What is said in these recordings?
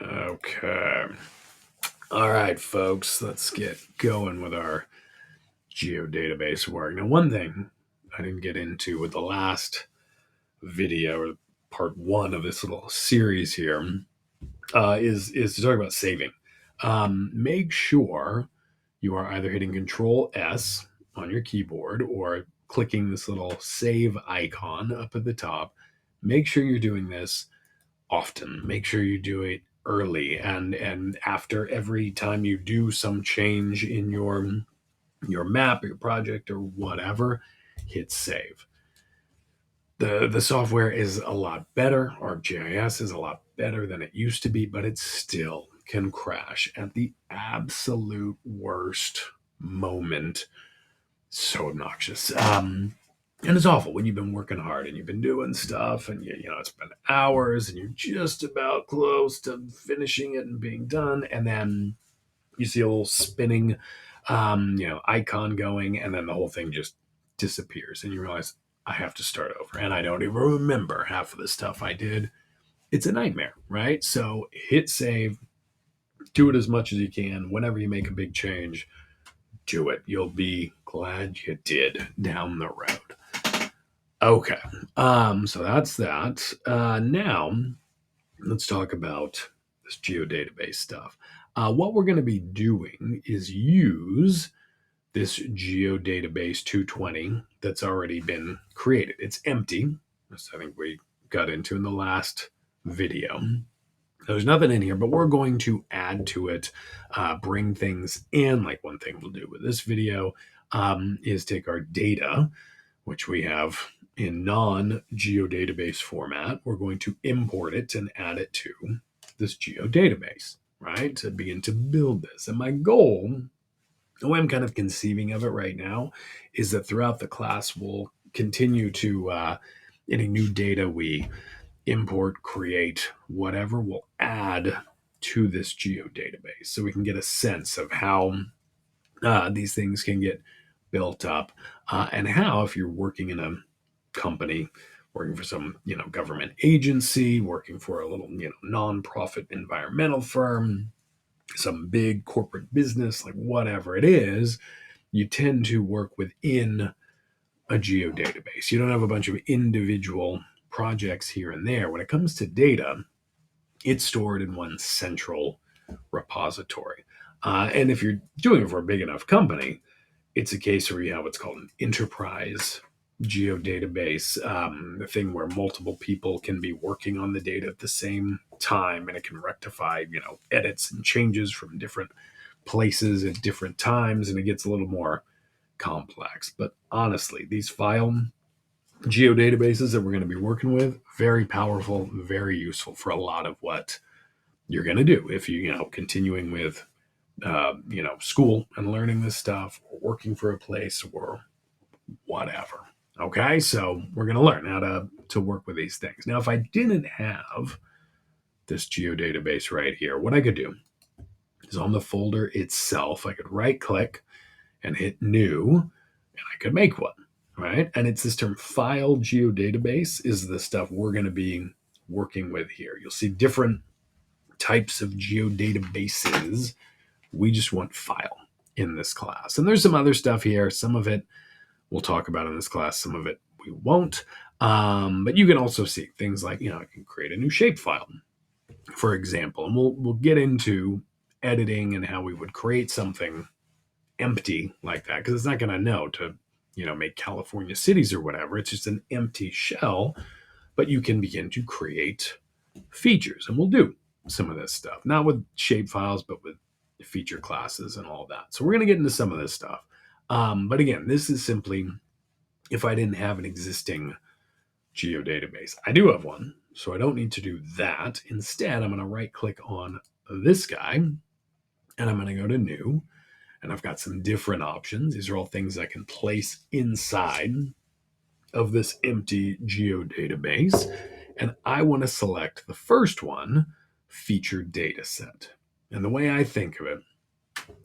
Okay. All right, folks, let's get going with our geodatabase work. Now, one thing I didn't get into with the last video or part one of this little series here is to talk about saving. Make sure you are either hitting Control S on your keyboard or clicking this little save icon up at the top. Make sure you're doing this often. Make sure you do it early and after every time you do some change in your map, your project, or whatever, hit save. The software is a lot better. ArcGIS is a lot better than it used to be, but it still can crash at the absolute worst moment. So obnoxious. And it's awful when you've been working hard and you've been doing stuff and it's been hours and you're just about close to finishing it and being done. And then you see a little spinning, icon going, and then the whole thing just disappears. And you realize I have to start over. And I don't even remember half of the stuff I did. It's a nightmare, right? So hit save, do it as much as you can. Whenever you make a big change, do it. You'll be glad you did down the road. Okay. So that's that. Now let's talk about this geodatabase stuff. What we're going to be doing is use this Geodatabase 220 that's already been created. It's empty, as I think we got into in the last video. There's nothing in here, but we're going to add to it, bring things in. Like one thing we'll do with this video is take our data, which we have in non-geodatabase format. We're going to import it and add it to this geodatabase, right? To begin to build this. And my goal, the way I'm kind of conceiving of it right now, is that throughout the class, we'll continue to, any new data we import, create, whatever, we'll add to this geodatabase so we can get a sense of how these things can get built up, and how, if you're working in a company, working for some government agency, working for a little nonprofit environmental firm, some big corporate business, like whatever it is, you tend to work within a geodatabase. You don't have a bunch of individual projects here and there. When it comes to data, it's stored in one central repository. And if you're doing it for a big enough company, it's a case where you have what's called an enterprise geodatabase, the thing where multiple people can be working on the data at the same time, and it can rectify edits and changes from different places at different times, and it gets a little more complex. But honestly, these file geodatabases that we're going to be working with, very powerful, very useful for a lot of what you're going to do if continuing with school and learning this stuff, or working for a place, or whatever. Okay, so we're going to learn how to work with these things. Now, if I didn't have this geodatabase right here, what I could do is on the folder itself, I could right click and hit new, and I could make one, right? And it's this term file geodatabase is the stuff we're going to be working with here. You'll see different types of geodatabases. We just want file in this class. And there's some other stuff here. Some of it we'll talk about in this class, some of it we won't. But you can also see things like, I can create a new shapefile, for example. And we'll get into editing and how we would create something empty like that, because it's not going to know to, make California cities or whatever. It's just an empty shell, but you can begin to create features. And we'll do some of this stuff, not with shapefiles, but with feature classes and all that. So we're going to get into some of this stuff. But again, this is simply if I didn't have an existing geodatabase. I do have one, so I don't need to do that. Instead, I'm going to right click on this guy, and I'm going to go to new, and I've got some different options. These are all things I can place inside of this empty geodatabase, and I want to select the first one, featured data set. And the way I think of it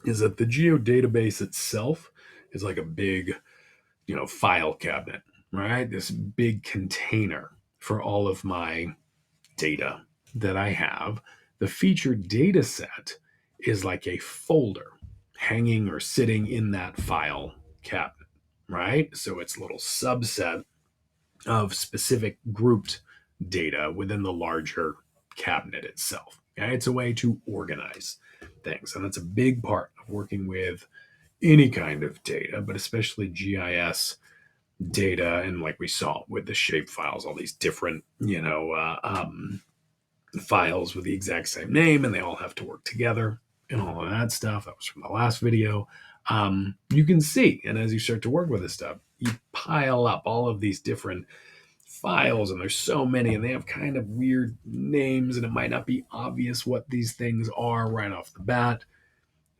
is that the geodatabase itself is like a big, file cabinet, right? This big container for all of my data that I have The featured data set is like a folder hanging or sitting in that file cabinet, right? So it's a little subset of specific grouped data within the larger cabinet itself. Okay? It's a way to organize things. And that's a big part of working with any kind of data, but especially GIS data. And like we saw with the shape files, all these different, files with the exact same name, and they all have to work together and all of that stuff. That was from the last video. You can see, and as you start to work with this stuff, you pile up all of these different files, and there's so many, and they have kind of weird names, and it might not be obvious what these things are right off the bat.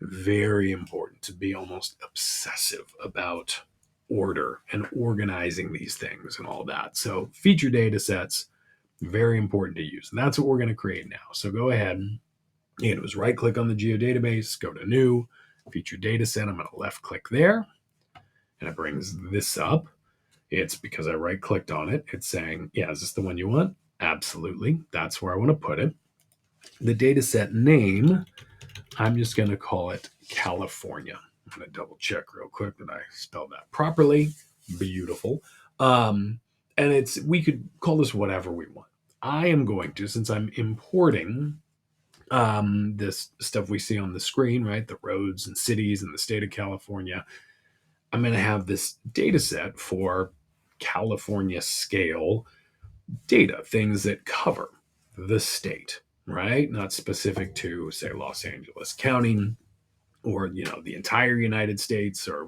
Very important to be almost obsessive about order and organizing these things and all that. So feature data sets, very important to use. And that's what we're going to create now. So go ahead and it was right click on the geodatabase, go to new, feature data set. I'm going to left click there, and it brings this up. It's because I right clicked on it. It's saying, yeah, is this the one you want? Absolutely. That's where I want to put it. The data set name, I'm just going to call it California. I'm going to double check real quick that I spelled that properly. Beautiful. And we could call this whatever we want. I am going to, since I'm importing this stuff we see on the screen, right? The roads and cities in the state of California. I'm going to have this data set for California scale data, things that cover the state, right? Not specific to, say, Los Angeles County or, the entire United States or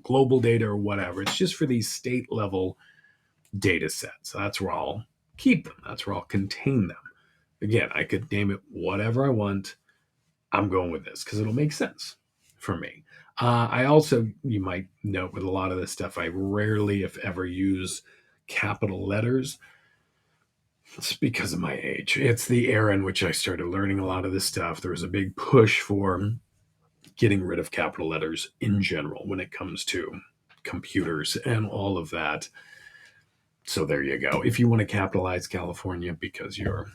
global data or whatever. It's just for these state level data sets. So that's where I'll keep them. That's where I'll contain them. Again, I could name it whatever I want. I'm going with this because it'll make sense for me. I also, you might note with a lot of this stuff, I rarely, if ever, use capital letters. It's because of my age. It's the era in which I started learning a lot of this stuff. There was a big push for getting rid of capital letters in general when it comes to computers and all of that. So there you go. If you want to capitalize California because you're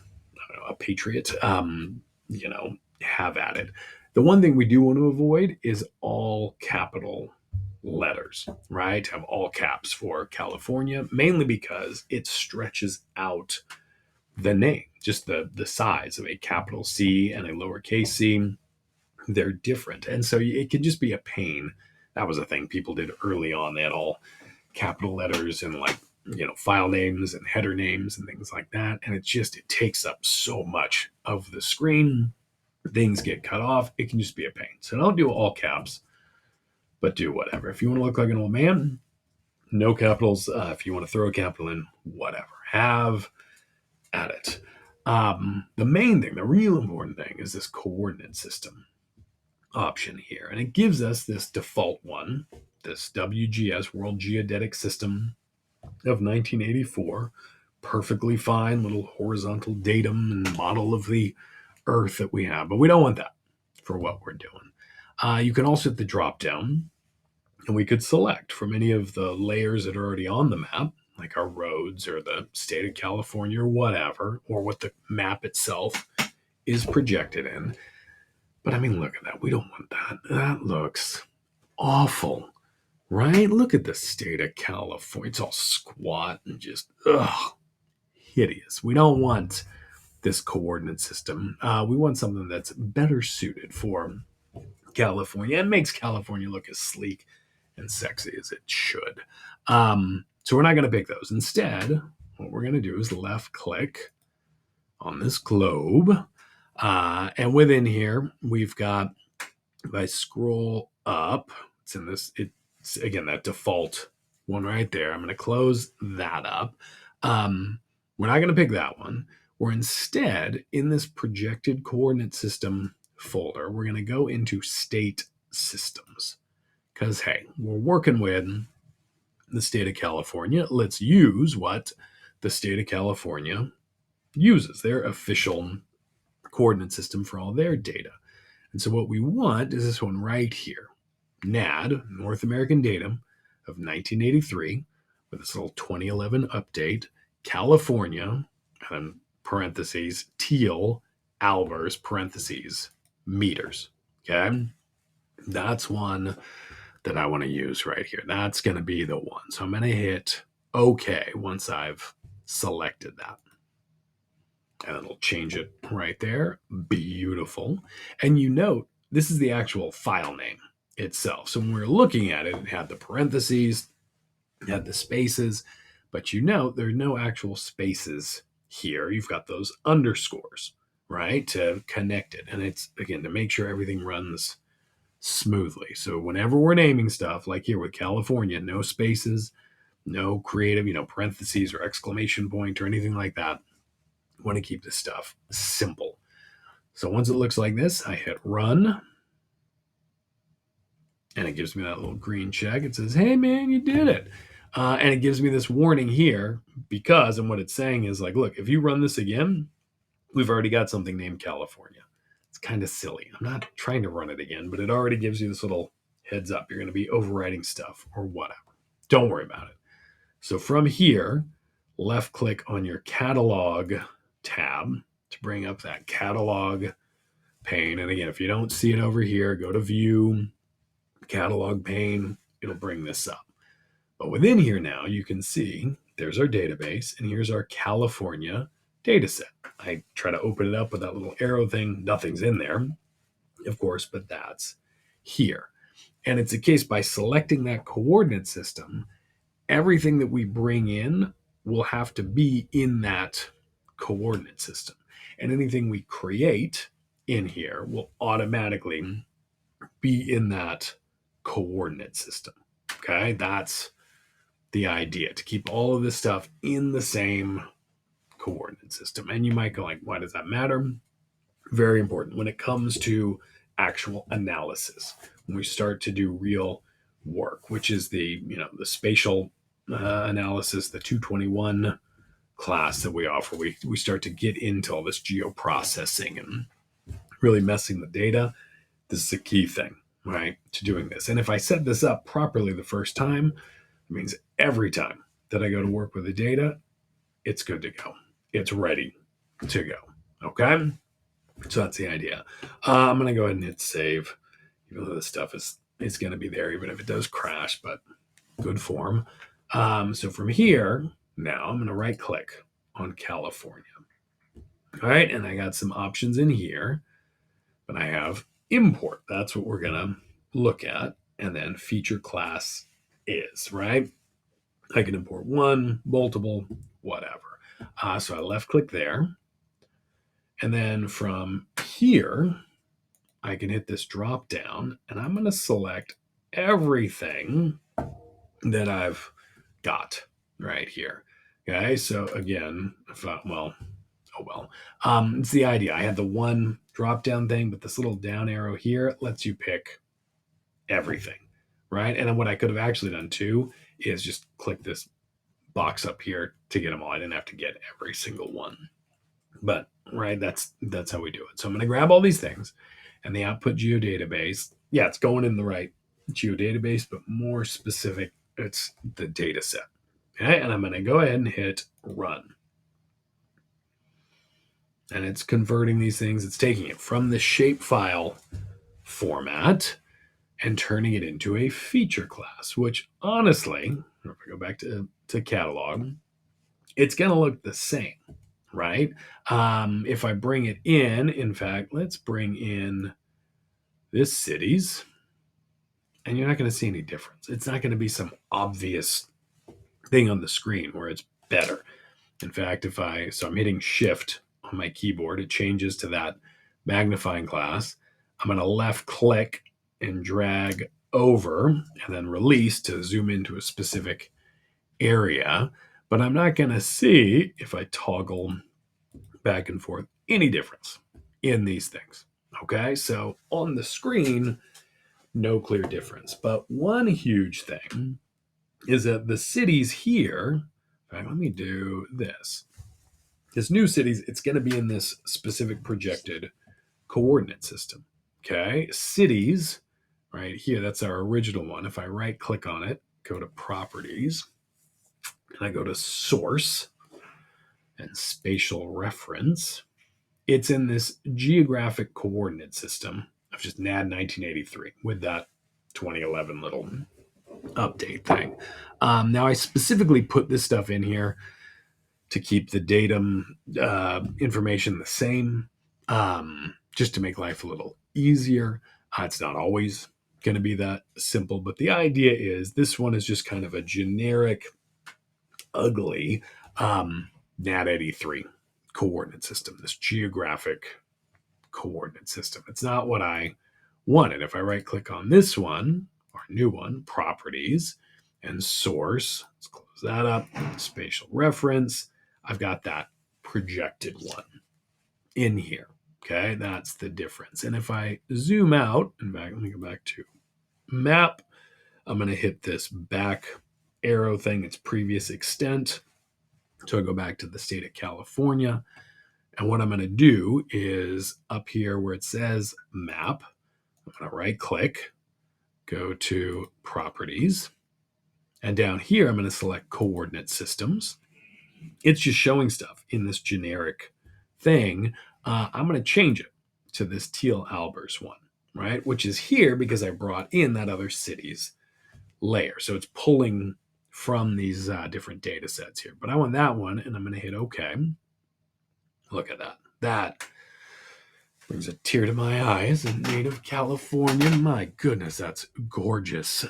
a patriot, have at it. The one thing we do want to avoid is all capital letters, right? Have all caps for California, mainly because it stretches out the name, just the size of a capital C and a lowercase c. They're different. And so it can just be a pain. That was a thing people did early on. They had all capital letters and file names and header names and things like that. And it takes up so much of the screen. Things get cut off. It can just be a pain. So don't do all caps, but do whatever. If you want to look like an old man, no capitals. If you want to throw a capital in, whatever. Have at it. The main thing, the real important thing, is this coordinate system option here. And it gives us this default one, this WGS, World Geodetic System of 1984. Perfectly fine little horizontal datum and model of the Earth that we have. But we don't want that for what we're doing. You can also hit the drop down, and we could select from any of the layers that are already on the map, like our roads or the state of California or whatever, or what the map itself is projected in. But I mean, look at that. We don't want that. That looks awful, right? Look at the state of California. It's all squat and just, hideous. We don't want this coordinate system. We want something that's better suited for California and makes California look as sleek and sexy as it should. So we're not going to pick those. Instead, what we're going to do is left click on this globe. And within here, we've got, if I scroll up, it's in this, it's again, that default one right there. I'm going to close that up. We're not going to pick that one. We're instead in this projected coordinate system folder, we're going to go into state systems because, hey, we're working with the state of California. Let's use what the state of California uses, their official coordinate system for all their data. And so what we want is this one right here, NAD, North American Datum of 1983, with this little 2011 update, California, and parentheses, teal hours, parentheses, meters. Okay. That's one that I want to use right here. That's going to be the one. So I'm going to hit OK once I've selected that. And it'll change it right there. Beautiful. And you note this is the actual file name itself. So when we're looking at it, it had the parentheses, it had the spaces, but you note there are no actual spaces here. You've got those underscores, right, to connect it. And it's, again, to make sure everything runs smoothly. So whenever we're naming stuff, like here with California, no spaces, no creative, parentheses or exclamation point or anything like that. I want to keep this stuff simple. So once it looks like this, I hit run. And it gives me that little green check. It says, hey, man, you did it. And it gives me this warning here because, and what it's saying is like, look, if you run this again, we've already got something named California. It's kind of silly. I'm not trying to run it again, but it already gives you this little heads up. You're going to be overwriting stuff or whatever. Don't worry about it. So from here, left click on your catalog tab to bring up that catalog pane. And again, if you don't see it over here, go to view, catalog pane, it'll bring this up. But within here now, you can see there's our database, and here's our California data set. I try to open it up with that little arrow thing. Nothing's in there, of course, but that's here. And it's a case by selecting that coordinate system, everything that we bring in will have to be in that coordinate system. And anything we create in here will automatically be in that coordinate system. Okay, that's the idea, to keep all of this stuff in the same coordinate system. And you might go like, why does that matter? Very important when it comes to actual analysis. When we start to do real work, which is the spatial analysis, the 221 class that we offer, we start to get into all this geoprocessing and really messing the data. This is a key thing, right, to doing this. And if I set this up properly the first time, it means every time that I go to work with the data, it's good to go. It's ready to go. Okay? So that's the idea. I'm going to go ahead and hit save, even though this stuff is going to be there, even if it does crash, but good form. So from here, now I'm going to right click on California. All right, and I got some options in here, but I have import. That's what we're going to look at. And then feature class is, right? I can import one, multiple, whatever. So I left click there. And then from here, I can hit this drop down and I'm going to select everything that I've got right here. Okay, so again, it's the idea. I had the one drop down thing, but this little down arrow here lets you pick everything, right? And then what I could have actually done too is just click this box up here to get them all. I didn't have to get every single one, but right, that's how we do it. So I'm going to grab all these things, and the output geodatabase. Yeah, it's going in the right geodatabase, but more specific, it's the data set. Okay, and I'm going to go ahead and hit run. And it's converting these things. It's taking it from the shapefile format and turning it into a feature class, which honestly, if I go back to catalog, it's going to look the same, right? If I bring it in fact, let's bring in this cities, and you're not going to see any difference. It's not going to be some obvious thing on the screen where it's better. In fact, so I'm hitting shift on my keyboard, it changes to that magnifying class. I'm going to left click and drag over and then release to zoom into a specific area. But I'm not going to see, if I toggle back and forth, any difference in these things. Okay, so on the screen, no clear difference. But one huge thing is that the cities here, in fact, let me do this. This new cities, it's going to be in this specific projected coordinate system. Okay, cities, right here, that's our original one. If I right click on it, go to properties, and I go to source and spatial reference, It's in this geographic coordinate system of just NAD 1983 with that 2011 little update thing. Now, I specifically put this stuff in here to keep the datum information the same, just to make life a little easier. It's not always going to be that simple, but the idea is this one is just kind of a generic, ugly NAD 83 coordinate system, this geographic coordinate system. It's not what I wanted. If I right click on this one, our new one, properties and source, let's close that up, spatial reference, I've got that projected one in here. Okay, that's the difference. And if I zoom out and back, let me go back to map. I'm going to hit this back arrow thing, its previous extent. So I go back to the state of California. And what I'm going to do is up here where it says map, I'm going to right click, go to properties. And down here, I'm going to select coordinate systems. It's just showing stuff in this generic thing. I'm going to change it to this Teal Albers one, right? Which is here because I brought in that other city's layer. So it's pulling from these different data sets here. But I want that one, and I'm going to hit OK. Look at that. That brings a tear to my eye as a native California. My goodness, that's gorgeous.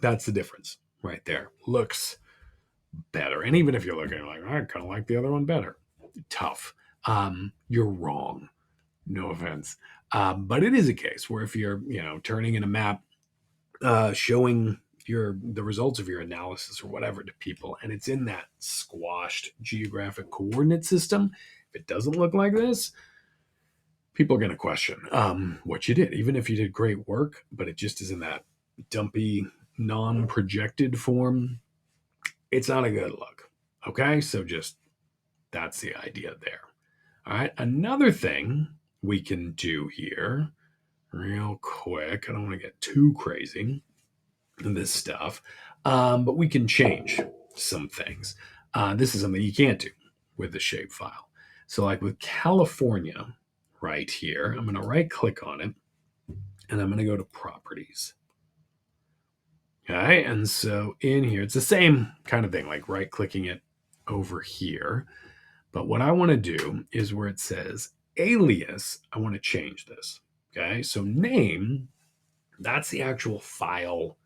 That's the difference right there. Looks better. And even if you're looking like, I kind of like the other one better. Tough. You're wrong. No offense. But it is a case where if you're, turning in a map, showing the results of your analysis or whatever to people, and it's in that squashed geographic coordinate system, if it doesn't look like this, people are going to question what you did, even if you did great work, but it just is in that dumpy, non-projected form. It's not a good look. Okay, so just that's the idea there. All right, another thing we can do here real quick, I don't want to get too crazy in this stuff, but we can change some things. This is something you can't do with the shapefile. So like with California right here, I'm going to right click on it and I'm going to go to properties. Okay, and so in here, it's the same kind of thing, like right clicking it over here. But what I want to do is where it says alias, I want to change this. Okay, so name, that's the actual file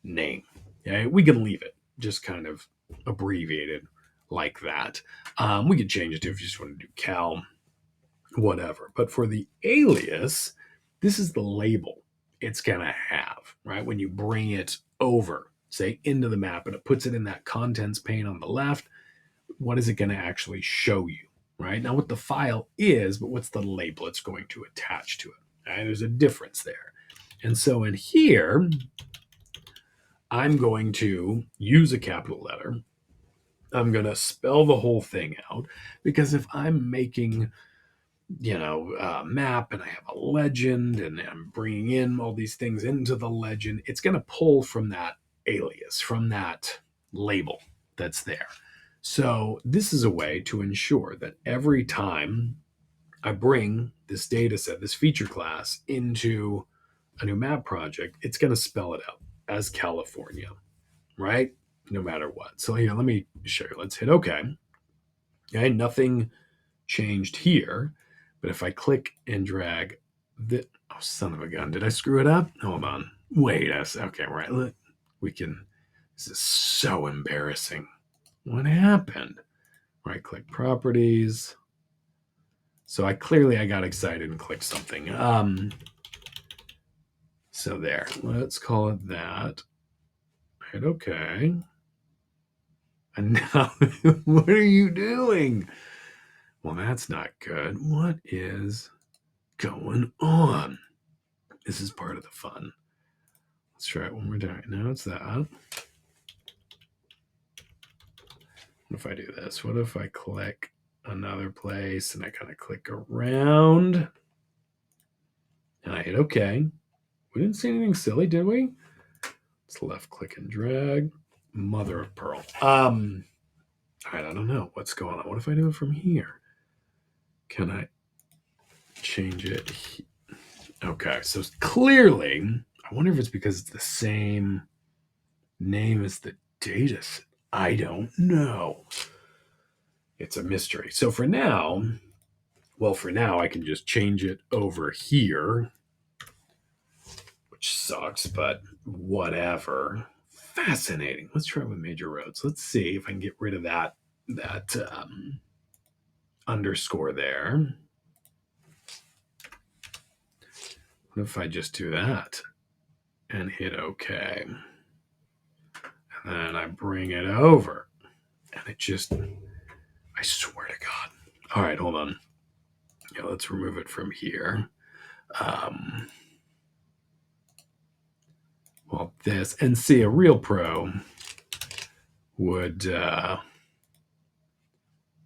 name. Okay, we can leave it just kind of abbreviated like that. We could change it to if you just want to do cal, whatever. But for the alias, this is the label it's going to have, right? When you bring it over, say, into the map, and it puts it in that contents pane on the left, what is it going to actually show you, right? Not what the file is, but what's the label it's going to attach to it. Right? There's a difference there. And so in here, I'm going to use a capital letter. I'm going to spell the whole thing out, because if I'm making map and I have a legend and I'm bringing in all these things into the legend, it's going to pull from that alias, from that label that's there. So this is a way to ensure that every time I bring this data set, this feature class into a new map project, it's going to spell it out as California, right? No matter what. So here, let me show you. Let's hit OK. Okay, nothing changed here. But if I click and drag the, oh, son of a gun, did I screw it up? Hold on. Wait, okay, right. We can, this is so embarrassing. What happened? Right click properties. So I got excited and clicked something. So there, let's call it that. Hit OK. And now, what are you doing? Well, that's not good. What is going on? This is part of the fun. Let's try it one more time. Now it's that. What if I do this? What if I click another place and I kind of click around and I hit OK? We didn't see anything silly, did we? Let's left click and drag. Mother of pearl. All right, I don't know what's going on. What if I do it from here? Can I change it? Okay, so clearly, I wonder if it's because it's the same name as the data set. I don't know. It's a mystery. So for now, I can just change it over here, which sucks, but whatever. Fascinating. Let's try with major roads. Let's see if I can get rid of that underscore there. What if I just do that and hit OK? And then I bring it over, and it just, I swear to God. All right, hold on. Yeah, let's remove it from here. Well, this, and see, a real pro would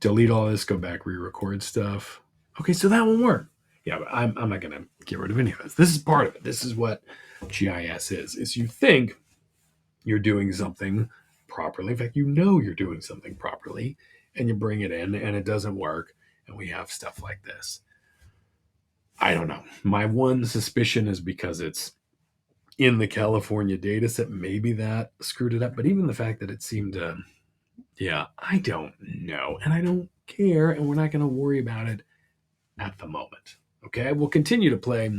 delete all this, go back, re-record stuff. Okay, so that won't work. Yeah, but I'm not going to get rid of any of this. This is part of it. This is what GIS is you think you're doing something properly. In fact, you know you're doing something properly, and you bring it in, and it doesn't work, and we have stuff like this. I don't know. My one suspicion is because it's in the California data set, maybe that screwed it up. But even the fact that it seemed to, yeah, I don't know. And I don't care. And we're not going to worry about it at the moment. Okay. We'll continue to play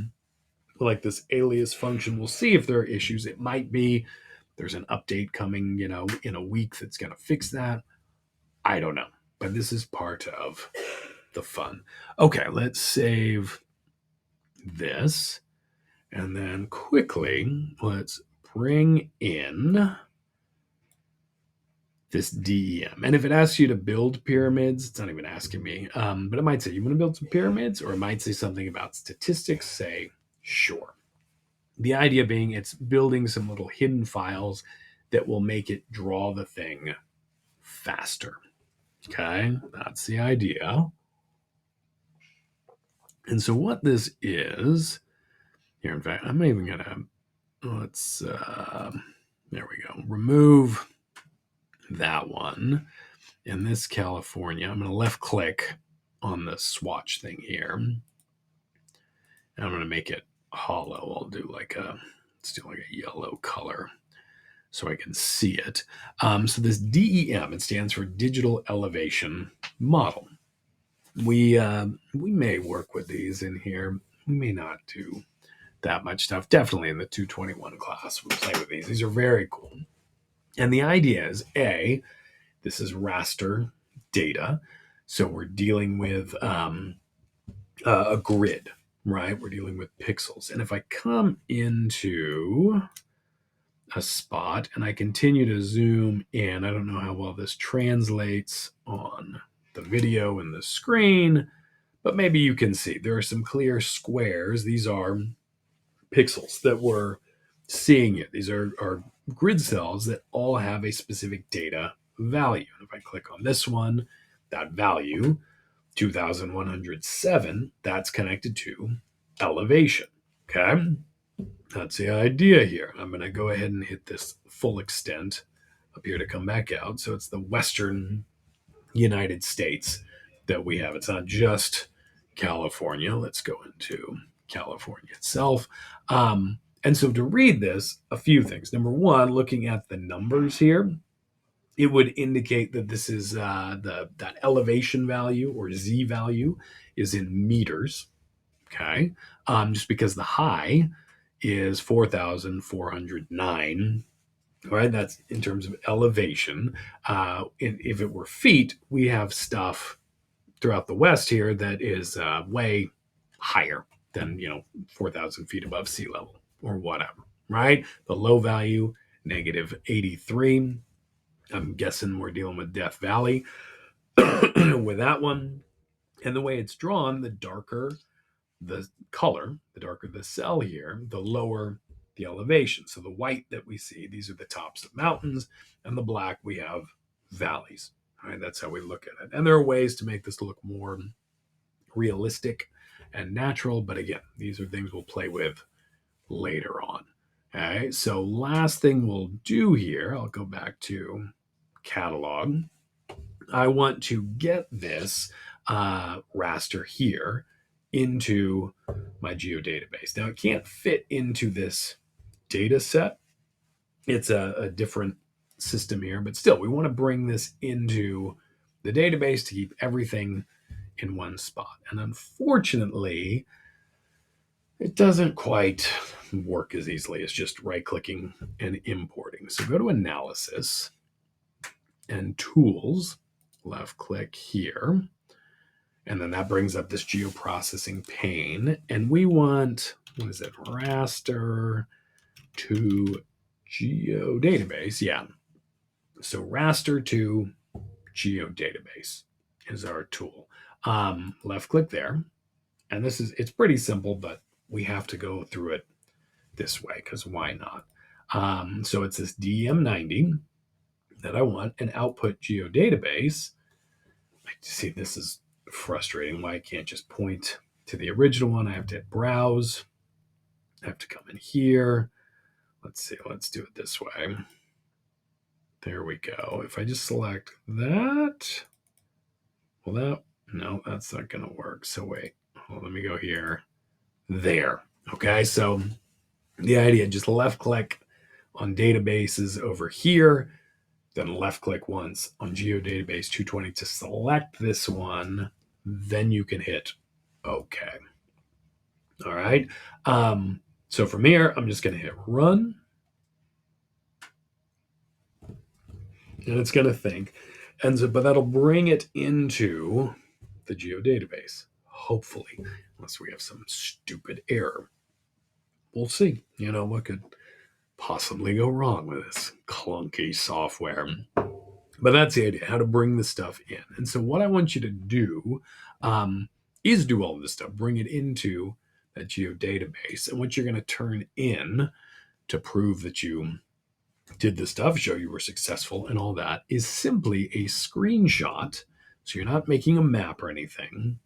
like this alias function. We'll see if there are issues. It might be there's an update coming, in a week that's going to fix that. I don't know. But this is part of the fun. Okay. Let's save this. And then quickly, let's bring in this DEM. And if it asks you to build pyramids, it's not even asking me, but it might say, you want to build some pyramids? Or it might say something about statistics. Say, sure. The idea being it's building some little hidden files that will make it draw the thing faster. Okay, that's the idea. And so what this is, here, in fact, I'm not even going to, let's, there we go, remove that one. In this California, I'm going to left click on the swatch thing here. And I'm going to make it hollow. I'll do let's do like a yellow color so I can see it. So this DEM, it stands for Digital Elevation Model. We may work with these in here. We may not do that much stuff. Definitely in the 221 class, we'll play with these. These are very cool. And the idea is, this is raster data. So we're dealing with a grid, right? We're dealing with pixels. And if I come into a spot and I continue to zoom in, I don't know how well this translates on the video and the screen, but maybe you can see there are some clear squares. These are pixels that we're seeing it. These are grid cells that all have a specific data value. And if I click on this one, that value, 2,107, that's connected to elevation. Okay. That's the idea here. I'm going to go ahead and hit this full extent up here to come back out. So it's the Western United States that we have. It's not just California. Let's go into California itself. And so to read this, a few things. Number one, looking at the numbers here, it would indicate that this is that elevation value or Z value is in meters. Okay, just because the high is 4,409. Right, that's in terms of elevation. If it were feet, we have stuff throughout the West here that is way higher than 4,000 feet above sea level or whatever. Right, the low value -83. I'm guessing we're dealing with Death Valley with that one. And the way it's drawn, the darker the color, the darker the cell here, the lower the elevation. So the white that we see, these are the tops of mountains, and the black, we have valleys. All right, that's how we look at it. And there are ways to make this look more realistic and natural. But again, these are things we'll play with later on. All right, so last thing we'll do here, I'll go back to catalog. I want to get this raster here into my geodatabase. Now, it can't fit into this data set. It's a different system here, but still, we want to bring this into the database to keep everything in one spot. And unfortunately, it doesn't quite work as easily as just right clicking and importing. So go to Analysis and Tools, left click here. And then that brings up this geoprocessing pane. And we want, what is it, raster to geodatabase. Yeah. So raster to geodatabase is our tool. Left click there. And it's pretty simple, but we have to go through it this way because why not? So it's this DM90 that I want, an output geodatabase. I see this is frustrating. Why I can't just point to the original one. I have to hit browse. I have to come in here. Let's see. Let's do it this way. There we go. If I just select that, well, no, that's not going to work. So wait, let me go here. There. Okay. So the idea, just left click on databases over here, then left click once on Geodatabase 220 to select this one. Then you can hit OK. All right. So from here, I'm just going to hit run. And it's going to think. And so, but that'll bring it into the geodatabase, hopefully, unless we have some stupid error. We'll see. What could possibly go wrong with this clunky software. But that's the idea, how to bring the stuff in. And so what I want you to do is do all of this stuff, bring it into that geodatabase. And what you're going to turn in to prove that you did the stuff, show you were successful and all that, is simply a screenshot. So you're not making a map or anything,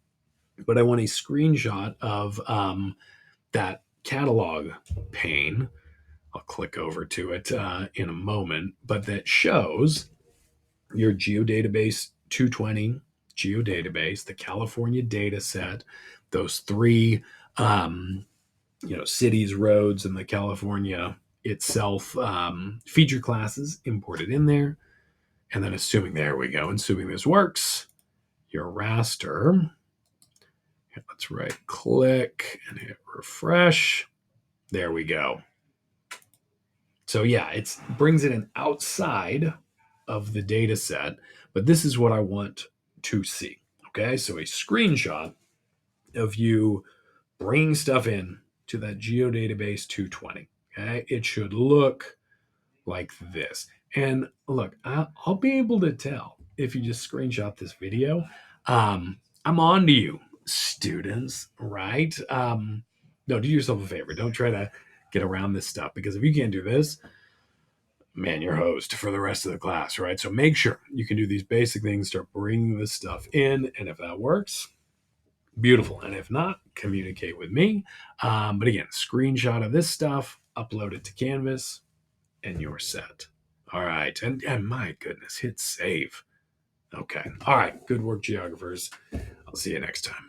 but I want a screenshot of that catalog pane. I'll click over to it in a moment, but that shows your Geodatabase 220 geodatabase, the California data set, those three, cities, roads, and the California itself feature classes imported in there. And then assuming this works, your raster, let's right click and hit refresh. There we go. So yeah, it brings it in outside of the data set, but this is what I want to see. Okay, so a screenshot of you bringing stuff in to that Geodatabase 220. Okay, it should look like this. And look, I'll be able to tell if you just screenshot this video. I'm on to you, students, right? No, do yourself a favor. Don't try to get around this stuff, because if you can't do this, man, you're host for the rest of the class, right? So make sure you can do these basic things, start bringing this stuff in. And if that works, beautiful. And if not, communicate with me. But again, screenshot of this stuff, upload it to Canvas, and you're set. All right. And my goodness, hit save. Okay. All right. Good work, geographers. I'll see you next time.